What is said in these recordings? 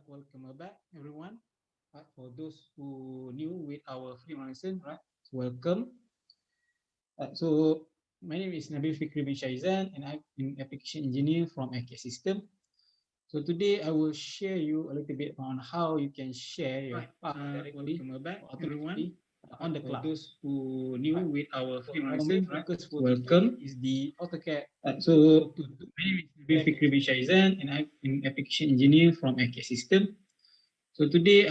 Welcome back, everyone. For those who new with our free lesson, right? Welcome. So my name is Nabil Fikri bin Shaizan, and I'm an application engineer from Acadsystems. So today I will share you a little bit on how you can share your file directly automatically on the cloud. Those who new with our free lesson, right? Welcome. Is the AutoCAD. So my name is Nabil Fikri bin Shaizan, and I'm an application engineer from Acadsystems. So today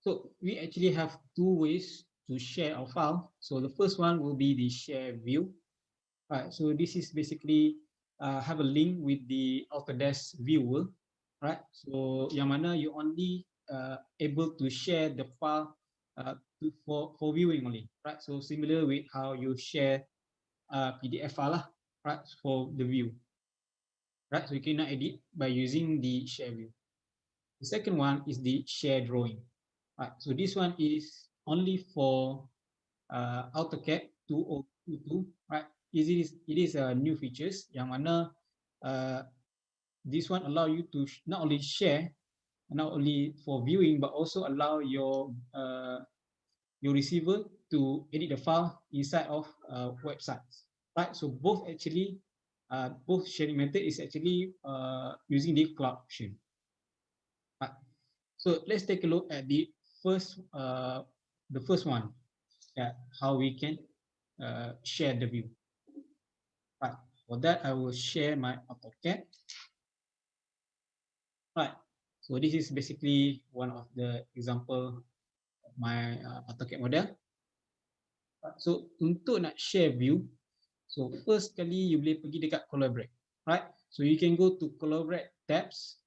so we actually have two ways to share our file. So the first one will be the share view. Right. So this is basically have a link with the Autodesk viewer, right? So yang mana you only able to share the file for viewing only, right? So similar with how you share PDF file lah, right? For the view, right? So you cannot edit by using the share view. The second one is the share drawing. Right, so this one is only for AutoCAD 2022, right? It is a new features yang mana this one allow you to not only share, not only for viewing, but also allow your receiver to edit the file inside of websites, right? So both actually both sharing method is actually using the cloud option. Right. So let's take a look at the first one, how we can share the view. Right. For that, I will share my AutoCAD. Right. So this is basically one of the example of my AutoCAD model. Right. So untuk nak share view, so first kali you boleh pergi dekat collaborate, right? So you can go to collaborate tabs,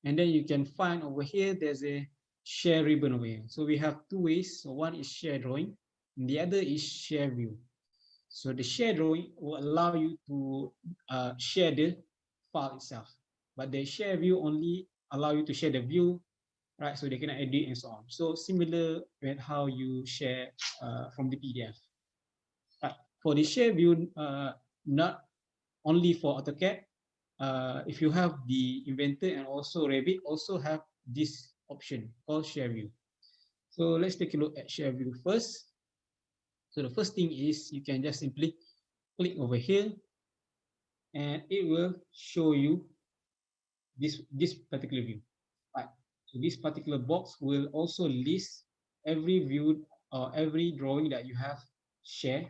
and then you can find over here there's a share ribbon over here. So we have two ways. So one is share drawing, and the other is share view. So the share drawing will allow you to share the file itself, but the share view only allow you to share the view, right? So they can edit and so on. So similar with how you share from the PDF. Right. For the share view, not only for AutoCAD, if you have the Inventor and also Revit, also have this option called share view. So let's take a look at share view first. So the first thing is you can just simply click over here, and it will show you this particular view. Right. So this particular box will also list every view or every drawing that you have shared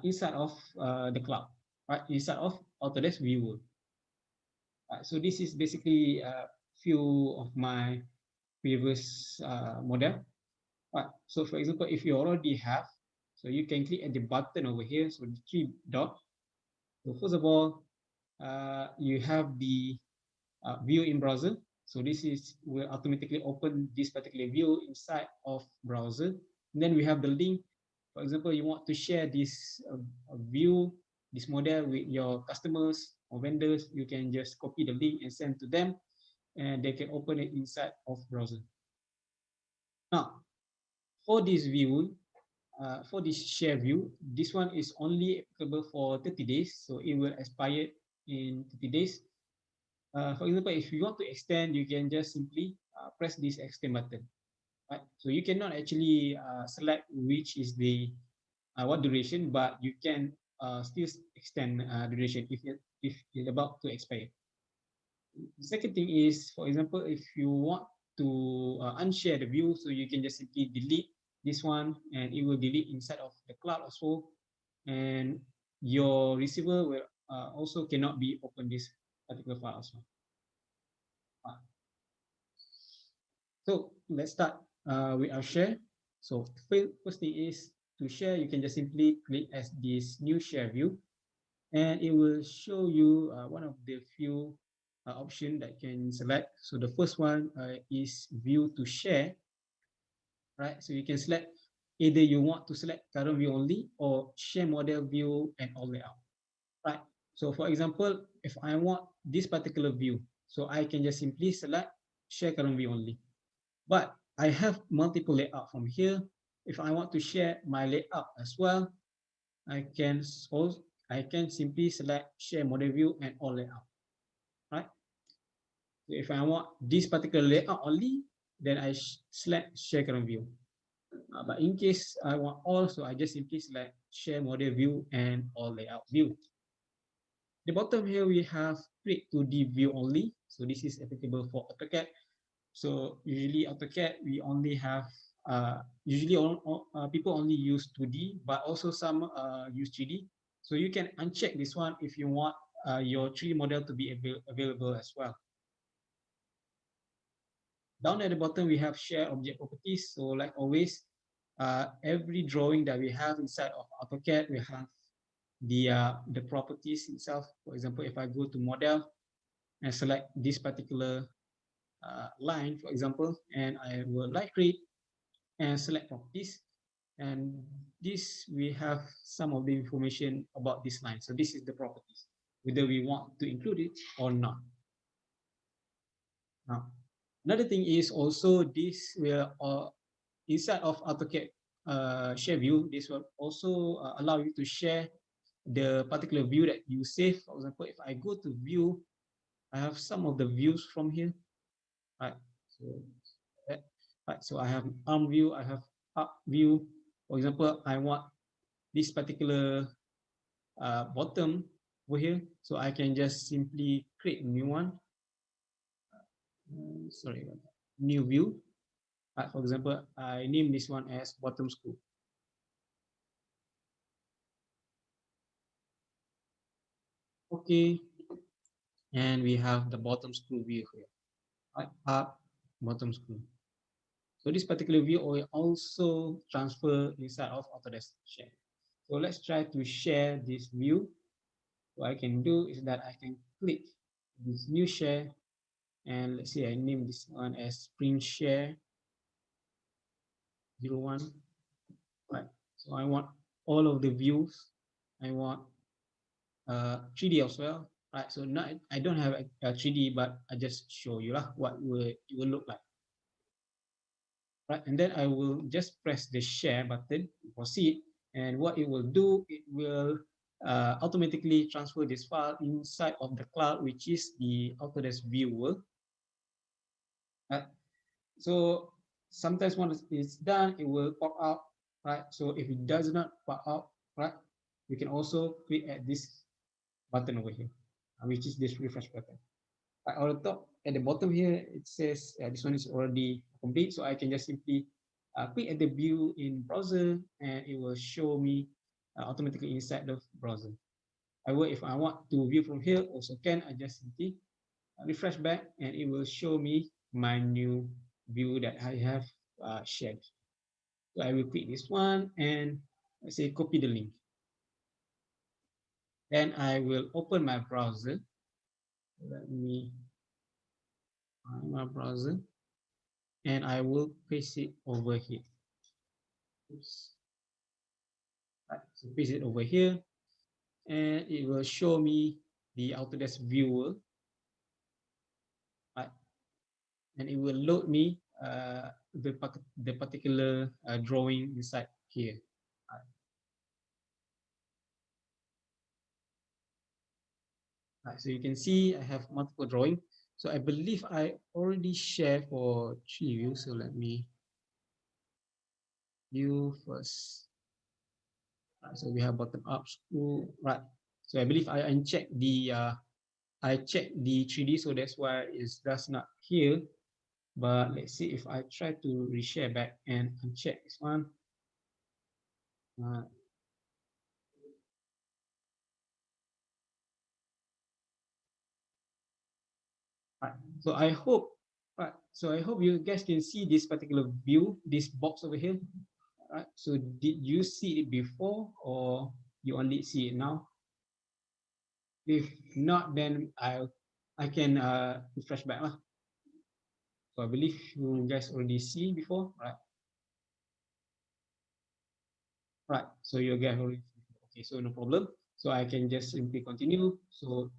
inside of the cloud, right? Inside of Autodesk viewer. So this is basically a few of my previous model. Right. So for example, if you already have, so you can click at the button over here, so the three dot. So first of all, you have the view in browser. So this is will automatically open this particular view inside of browser. And then we have the link. For example, you want to share this view, this model with your customers or vendors, you can just copy the link and send to them, and they can open it inside of browser. Now, for this view, for this share view, this one is only applicable for 30 days, so it will expire in 30 days. For example, if you want to extend, you can just simply press this extend button. Right? So you cannot actually select which is the what duration, but you can still extend duration if it's about to expire. The second thing is, for example, if you want to unshare the view, so you can just simply delete this one, and it will delete inside of the cloud also, and your receiver will also cannot be open this particular file as well. So let's start with our share. So first thing is to share, you can just simply click as this new share view, and it will show you one of the few options that can select. So the first one is view to share, right? So you can select either you want to select current view only or share model view and all layout, right? So for example, if I want this particular view, so I can just simply select share current view only. But I have multiple layout from here. If I want to share my layout as well, I can I can simply select share model view and all layout, right? So if I want this particular layout only, then I select share current view. But in case I want all, so I just simply select share model view and all layout view. The bottom here we have create 2D view only. So this is applicable for AutoCAD. So usually AutoCAD we only have usually people only use 2D, but also some use 3D. So you can uncheck this one if you want your 3D model to be available as well. Down at the bottom we have share object properties. So like always, every drawing that we have inside of AutoCAD, we have the properties itself. For example, if I go to model and select this particular line, for example, and I will right click and select properties, and this we have some of the information about this line. So this is the properties, whether we want to include it or not. Now, another thing is also this will inside of AutoCAD share view, this will also allow you to share the particular view that you save. For example, if I go to view, I have some of the views from here. Right. So I have arm view, I have up view. For example, I want this particular bottom over here, so I can just simply create a new one. New view. For example, I name this one as bottom screw. Okay, and we have the bottom screw view here. Right, up, bottom screw. So this particular view will also transfer inside of Autodesk share. So let's try to share this view. What I can do is that I can click this new share, and let's say I name this one as Spring Share 01. Right. So I want all of the views. I want 3D as well. Right. So now I don't have a 3D, but I just show you what it will look like. Right. And then I will just press the share button, proceed, and what it will do, it will automatically transfer this file inside of the cloud, which is the Autodesk viewer. So sometimes once it's done, it will pop out, right? So if it does not pop out, right, you can also click at this button over here, which is this refresh button. Right, on the top, at the bottom here, it says this one is already complete. So I can just simply click at the view in browser, and it will show me automatically inside the browser. However, if I want to view from here, also can. I just simply refresh back, and it will show me my new view that I have shared. So I will click this one and let's say copy the link. Then I will open my browser. Let me find my browser, and I will paste it over here. Oops. Right, so paste it over here, and it will show me the Autodesk viewer. Right, and it will load me the particular drawing inside here. Right, so you can see I have multiple drawing. So I believe I already share for 3 views. So let me view first. Right, so we have bottom up screw. Right. So I believe I unchecked the I checked the 3D, so that's why it's that's not here. But let's see if I try to reshare back and uncheck this one. Right. So I hope you guys can see this particular view, this box over here. Right. So did you see it before, or you only see it now? If not, then I can refresh back lah. So I believe you guys already see before, right? Right. So you guys already okay. So no problem. So I can just simply continue. So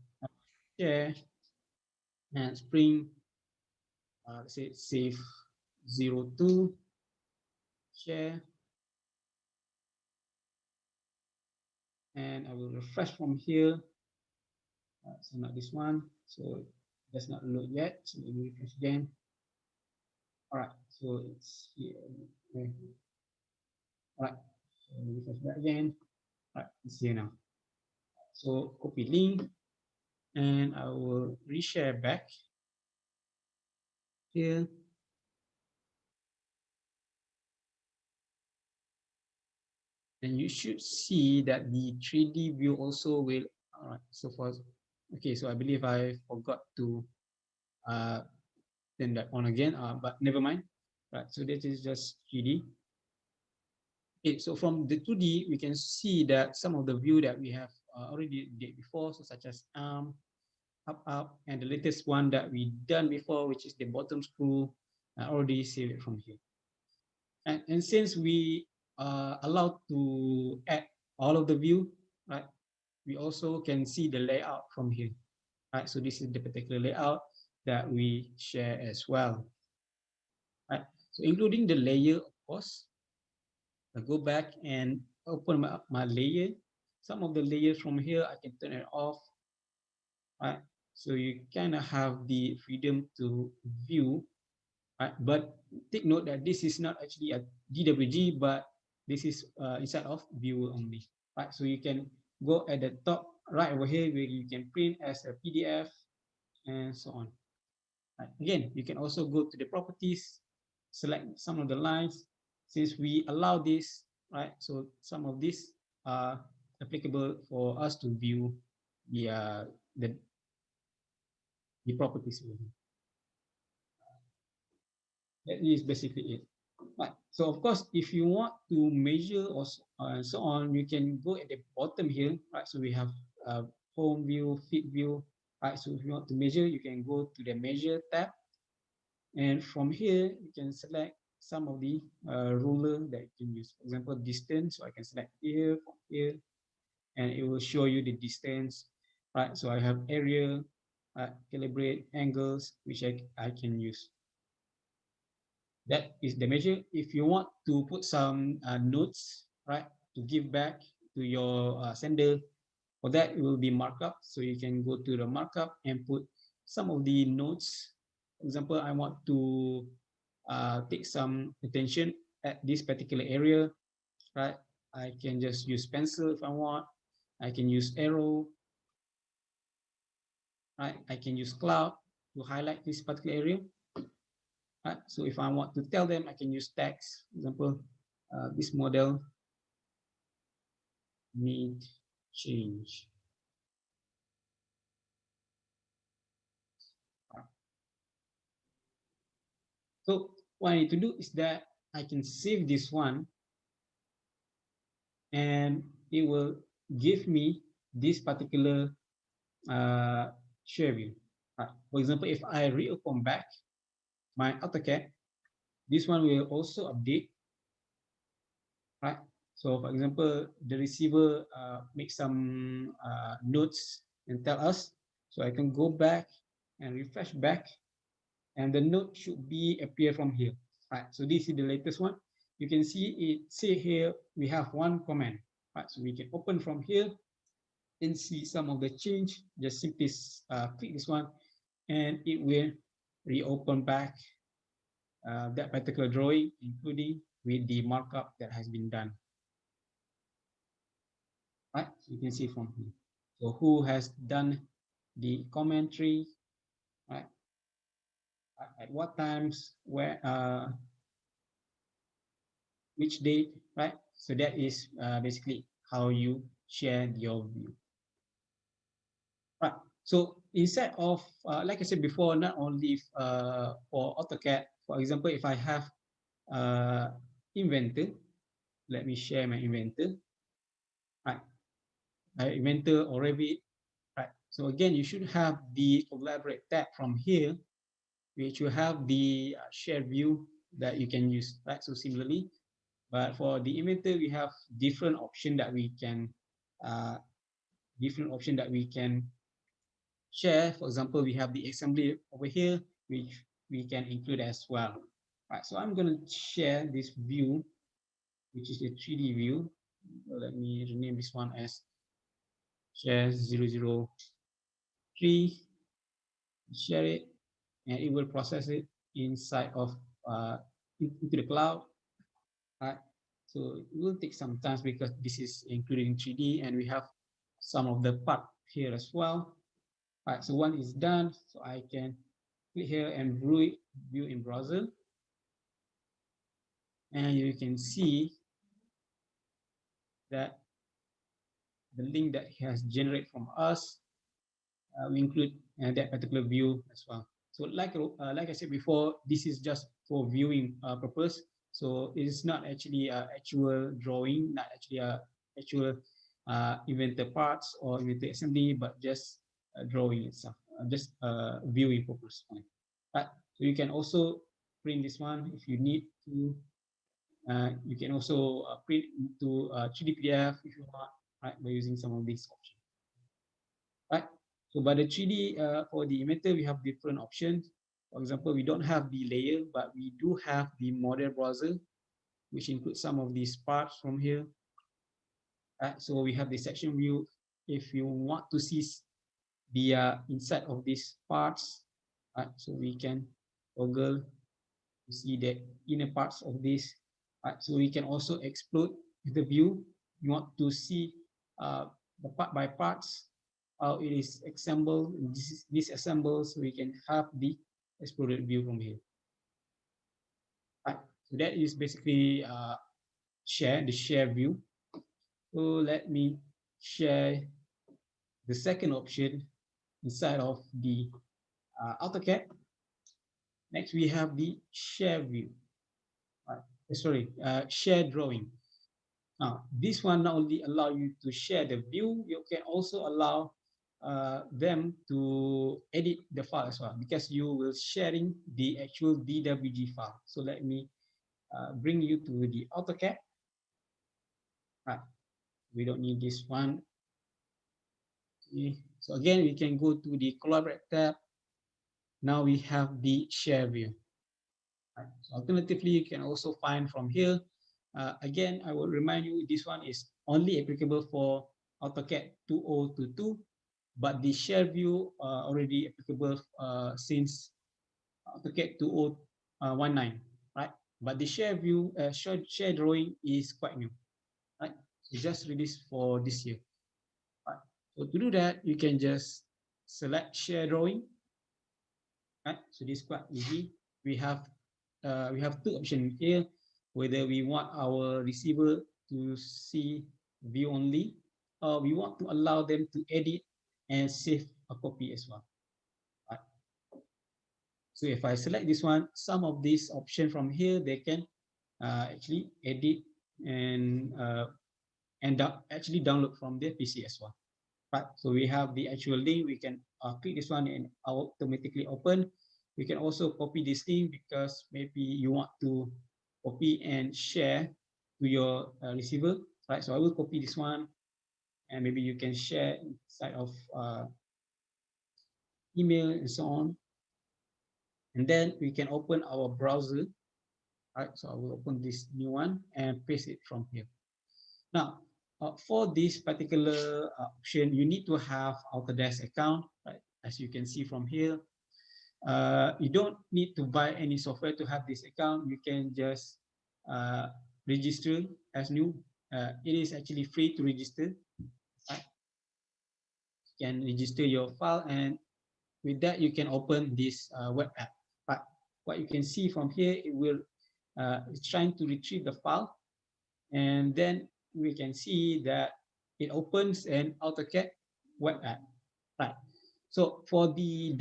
share and Spring. Let's say save 02 share. and I will refresh from here. So not this one, so that's not load yet. So let me refresh again. All right, so it's here. Okay. All right, so refresh that again. All right, it's here now. So copy link, and I will reshare back here. And you should see that the 3D view also will, all right, so for, okay, so I believe I forgot to turn that on again, but never mind. Right, so that is just 3D. Okay, so from the 2D, we can see that some of the view that we have already did before, so such as up, and the latest one that we done before, which is the bottom screw, I already saved it from here. And since we are allowed to add all of the view, right, we also can see the layout from here. Right, so this is the particular layout that we share as well. Right, so including the layer, of course. I go back and open my layer. Some of the layers from here, I can turn it off. Right, so you kind of have the freedom to view. Right, but take note that this is not actually a DWG, but this is inside of viewer only. Right, so you can go at the top right over here where you can print as a PDF and so on. Right. Again, you can also go to the properties, select some of the lines. Since we allow this, right? So some of these are applicable for us to view the properties. That is basically it. Right. So of course, if you want to measure or so on, you can go at the bottom here. Right. So we have home view, fit view. Right. So if you want to measure, you can go to the measure tab. And from here, you can select some of the ruler that you can use. For example, distance. So I can select here, from here, and it will show you the distance. Right. So I have area, calibrate, angles, which I can use. That is the measure. If you want to put some notes, right, to give back to your sender, for that it will be markup. So you can go to the markup and put some of the notes. For example, I want to take some attention at this particular area, right? I can just use pencil if I want. I can use arrow, right? I can use cloud to highlight this particular area. Right? So if I want to tell them, I can use text. For example, this model need change. So what I need to do is that I can save this one, and it will give me this particular share view. Right. For example, if I reopen back my AutoCAD, this one will also update. Right. So for example, the receiver makes some notes and tell us. So I can go back and refresh back, and the note should be appear from here. Right. So this is the latest one. You can see it say here we have one comment. Right. So we can open from here and see some of the change. Just simply click this one, and it will reopen back that particular drawing, including with the markup that has been done. Right, so you can see from here. So who has done the commentary, right? At what times, where, which date, right? So that is basically how you share your view. Right. So instead of, like I said before, not only for AutoCAD, for example, if I have Inventor, let me share my Inventor. Right. Inventor or Revit. Right. So again, you should have the collaborate tab from here, which you have the shared view that you can use. Right. So similarly, but for the Inventor, we have different option that we can share. For example, we have the assembly over here, which we can include as well. Right, so I'm going to share this view, which is a 3D view. Let me rename this one as share 003, share it, and it will process it inside of into the cloud. Right. So it will take some time because this is including 3D and we have some of the part here as well. Right. So one is done, so I can click here and view in browser, and you can see that the link that he has generated from us, we include that particular view as well. So like I said before, this is just for viewing purpose. So it is not actually actual drawing, not actually actual inventor parts or inventor assembly, but just drawing itself, just viewing purpose. Right. So you can also print this one if you need to. You can also print into 3D PDF if you want, right, by using some of these options. Right. So by the 3D for the inventor, we have different options. For example, we don't have the layer, but we do have the model browser, which includes some of these parts from here. Right. So we have the section view. If you want to see the inside of these parts, right, so we can toggle to see the inner parts of this. Right. So we can also explode the view. You want to see the part by parts, how it is assembled, disassembled, so we can have the exploded view from here. Right. So that is basically the share view. So let me share the second option inside of the AutoCAD. Next, we have the share view. Share drawing. Now, this one not only allow you to share the view, you can also allow them to edit the file as well, because you will sharing the actual DWG file. So let me bring you to the AutoCAD. Right. We don't need this one. Okay. So again, we can go to the Collaborate tab. Now we have the share view. Right. So alternatively, you can also find from here. Again, I will remind you, this one is only applicable for AutoCAD 2022, but the share view already applicable since AutoCAD 2019, right? But the share view, share drawing is quite new, right? It's just released for this year. Right. So to do that, you can just select share drawing. Right. So this is quite easy. We have two options here, whether we want our receiver to see view only, or we want to allow them to edit and save a copy as well. Right. So if I select this one, some of these options from here, they can actually edit and actually download from their PC as well. Right. So we have the actual link. We can click this one and automatically open. We can also copy this link because maybe you want to copy and share to your receiver. Right. So I will copy this one, and maybe you can share inside of email and so on. And then we can open our browser. Right. So I will open this new one and paste it from here. Now, for this particular option, you need to have Autodesk account, right? As you can see from here, you don't need to buy any software to have this account. You can just register as new. It is actually free to register. Right? You can register your file, and with that, you can open this web app. But what you can see from here, it will it's trying to retrieve the file, and then we can see that it opens an AutoCAD web app. Right. So for the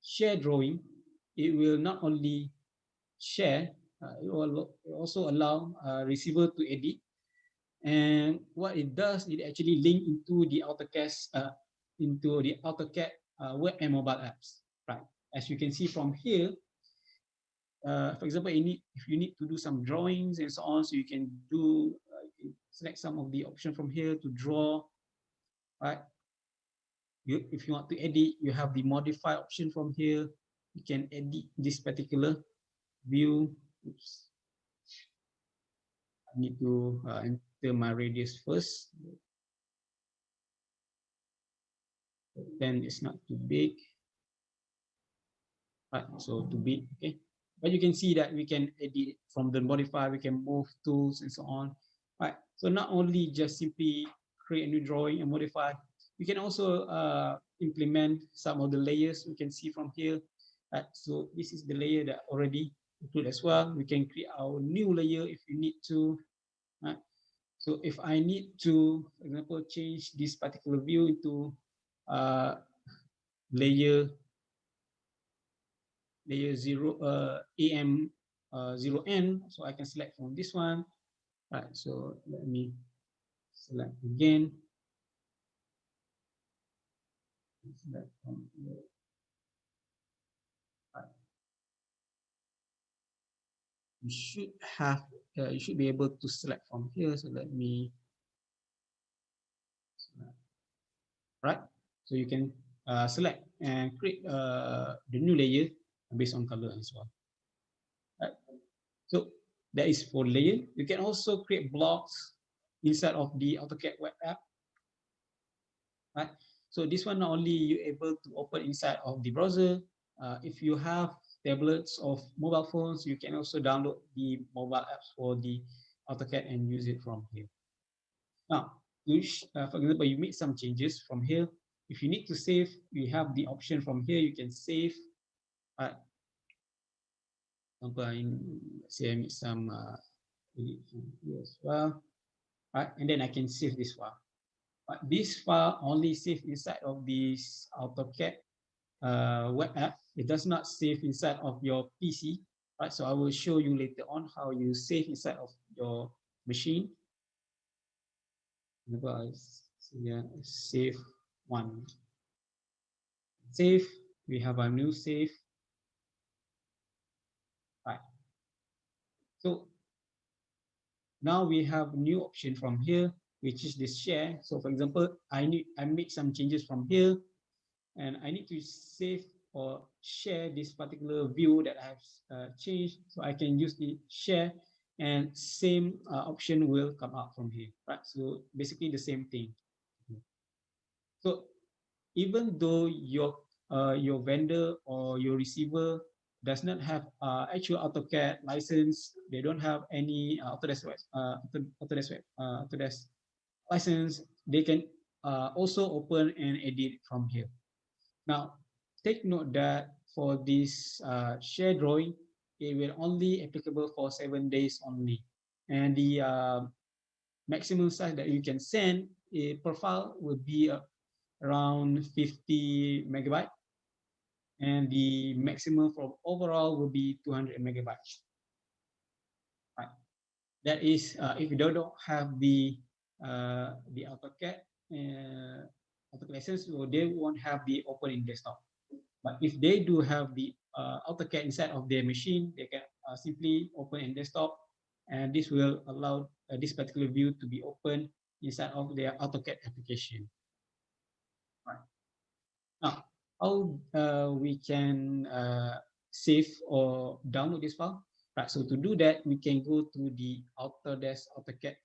share drawing, it will not only share, it will also allow receiver to edit. And what it does, it actually link into the AutoCAD web and mobile apps. Right. As you can see from here, for example, if you need to do some drawings and so on, so you can select some of the options from here to draw, right? If you want to edit, you have the modify option from here. You can edit this particular view. Oops. I need to enter filter my radius first. Then it's not too big. Right, so too big, okay. But you can see that we can edit from the modifier, we can move tools and so on. Right, so not only just simply create a new drawing and modify, we can also implement some of the layers we can see from here. Right, so this is the layer that already included as well. We can create our new layer if you need to. Right, so if I need to, for example, change this particular view into layer 0 AM 0N, so I can select from this one. Right, so let me select again. Select from here. Right. You should have, you should be able to select from here. So let me select. Right, so you can select and create the new layer based on color as well. Right. So that is for layer. You can also create blocks inside of the AutoCAD Web App. Right. So this one not only you able to open inside of the browser. If you have tablets of mobile phones, you can also download the mobile apps for the AutoCAD and use it from here. Now, for example, you make some changes from here. If you need to save, you have the option from here. You can save. Let's say I make some here as well. Right, and then I can save this file. But this file only save inside of this AutoCAD web app. It does not save inside of your PC. Right, so I will show you later on how you save inside of your machine. Save one. Save. We have a new save. Right. So now we have new option from here, which is this share. So for example, I make some changes from here, and I need to save or share this particular view that I have changed. So I can use the share, and same option will come out from here. Right. So basically the same thing. So even though your vendor or your receiver does not have actual AutoCAD license, they don't have any Autodesk license, they can also open and edit from here. Now, take note that for this share drawing, it will only applicable for 7 days only, and the maximum size that you can send per file will be around 50 megabyte, and the maximum for overall will be 200 megabytes. Right. That is if you don't have the AutoCAD license, so they won't have the open in desktop. But if they do have the AutoCAD inside of their machine, they can simply open in desktop, and this will allow this particular view to be open inside of their AutoCAD application. Right. Now, how we can save or download this file? Right. So to do that, we can go to the Autodesk AutoCAD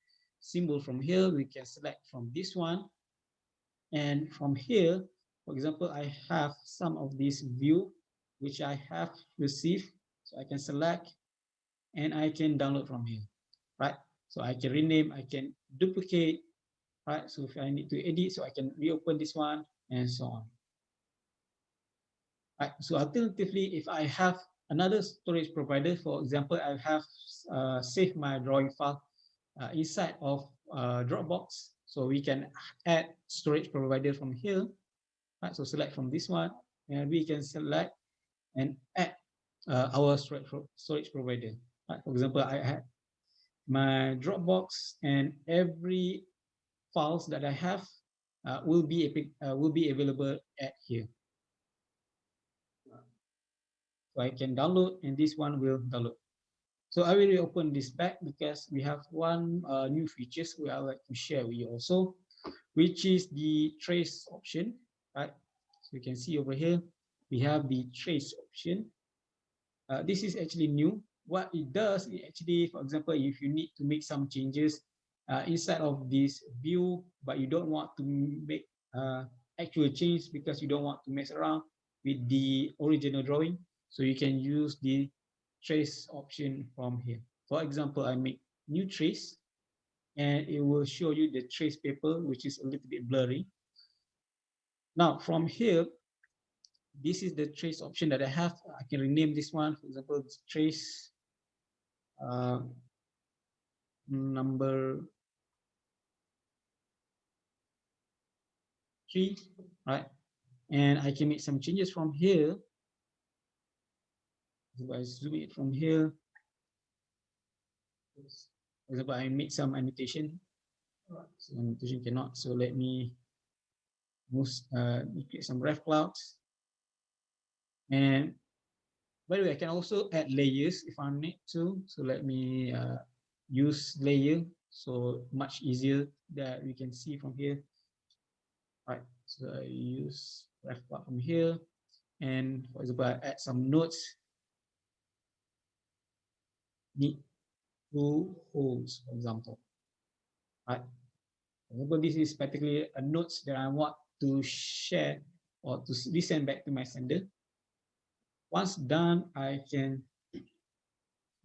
symbol from here. We can select from this one, and from here, for example, I have some of this view which I have received, so I can select and I can download from here. Right. So I can rename, I can duplicate. Right. So if I need to edit, so I can reopen this one and so on. Right. So alternatively, if I have another storage provider, for example, I have saved my drawing file inside of Dropbox, so we can add storage provider from here. Right. So select from this one, and we can select and add our storage provider. Right. For example, I had my Dropbox, and every files that I have will be available at here. So I can download, and this one will download. So I will open this back because we have one new features we I would like to share with you also, which is the trace option. Right. So you can see over here we have the trace option. This is actually new. What it does is actually, for example, if you need to make some changes inside of this view, but you don't want to make actual change because you don't want to mess around with the original drawing. So you can use the trace option from here. For example, I make new trace, and it will show you the trace paper, which is a little bit blurry. Now from here, this is the trace option that I have. I can rename this one, for example, trace number 3, right? And I can make some changes from here. So I zoom it from here. For example, I made some annotation. So annotation cannot. So let me move, create some ref clouds. And by the way, I can also add layers if I need to. So let me use layer, so much easier that we can see from here. Right. So I use ref cloud from here, and for example, I add some nodes. Need 2 holes, for example. Right. For example, this is particularly a notes that I want to share or to resend back to my sender. Once done, I can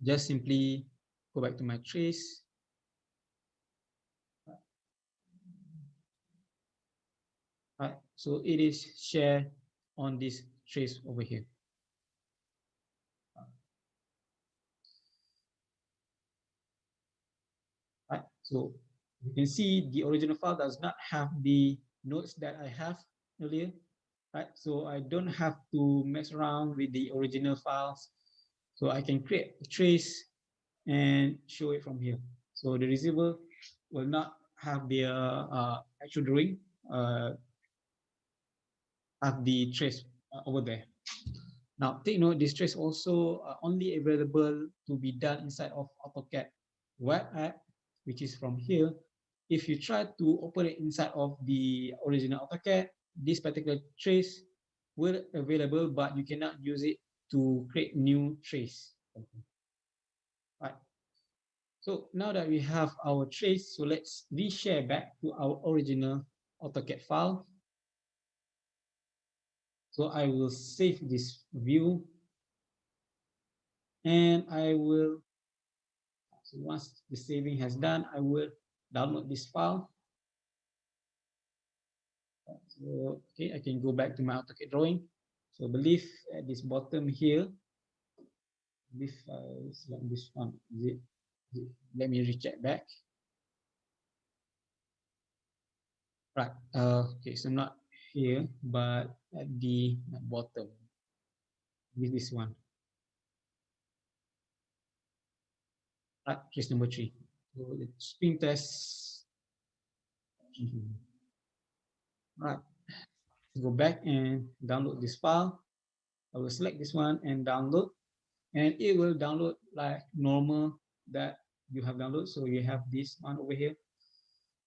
just simply go back to my trace. Right. So it is shared on this trace over here. Right. So you can see the original file does not have the notes that I have earlier. Right. So I don't have to mess around with the original files. So I can create a trace and show it from here. So the receiver will not have the actual drawing, have the trace over there. Now take note, this trace also only available to be done inside of AutoCAD Web App, which is from here. If you try to open it inside of the original AutoCAD, this particular trace will available, but you cannot use it to create new trace. Right. So now that we have our trace, so let's reshare back to our original AutoCAD file. So I will save this view, and I will, so once the saving has done, I will download this file. So, okay, I can go back to my AutoCAD drawing. So I believe at this bottom here, this select this one. Let me recheck back. Right. Okay, so not here, but at the bottom. With this one. Right, case number 3. So the spin test. Right. Go back and download this file. I will select this one and download, and it will download like normal that you have downloaded. So you have this one over here.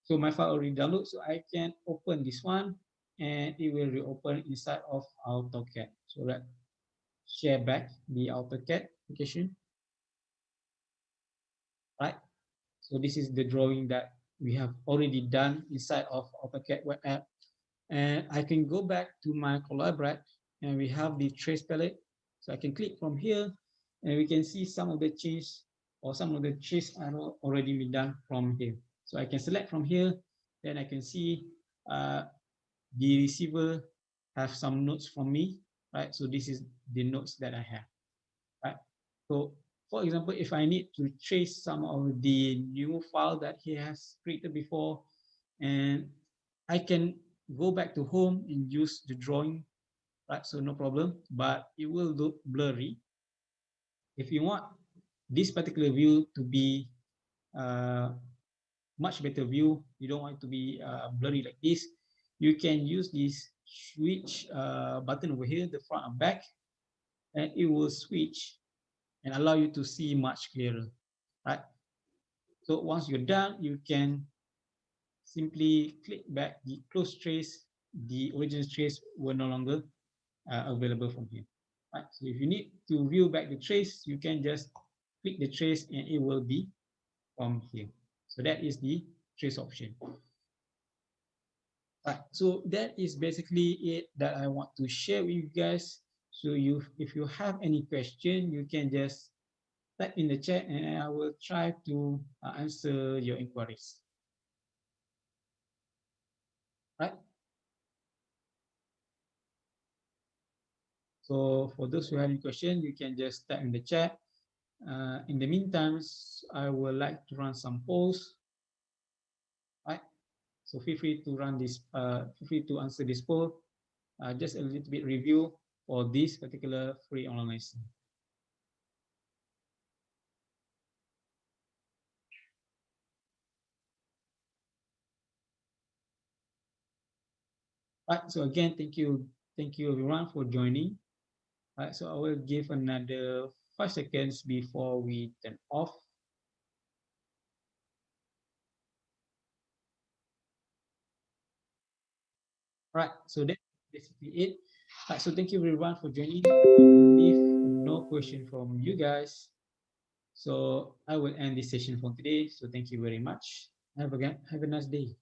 So my file already downloaded, so I can open this one, and it will reopen inside of AutoCAD. So let's share back the AutoCAD application. Right. So this is the drawing that we have already done inside of AutoCAD Web App. And I can go back to my collaborate, and we have the trace palette. So I can click from here, and we can see some of the change or some of the trace are already been done from here. So I can select from here, then I can see the receiver have some notes from me, right? So this is the notes that I have, right? So for example, if I need to trace some of the new file that he has created before, and I can go back to home and use the drawing, right? So no problem, but it will look blurry. If you want this particular view to be much better view, you don't want it to be blurry like this, you can use this switch button over here, the front and back, and it will switch and allow you to see much clearer, right? So once you're done, you can simply click back the close trace. The original trace will no longer available from here, right? So if you need to view back the trace, you can just click the trace and it will be from here. So that is the trace option. Right, so that is basically it that I want to share with you guys. So if you have any question, you can just type in the chat and I will try to answer your inquiries. Right. So for those who have any question, you can just type in the chat. In the meantime, I would like to run some polls. Right. So feel free to run this. Feel free to answer this poll. Just a little bit review for this particular free online lesson. Right. So again, thank you everyone for joining. Right. So I will give another 5 seconds before we turn off. Right. So that's basically it. Right. So thank you everyone for joining. I will leave no question from you guys. So I will end this session for today. So thank you very much. Have a nice day.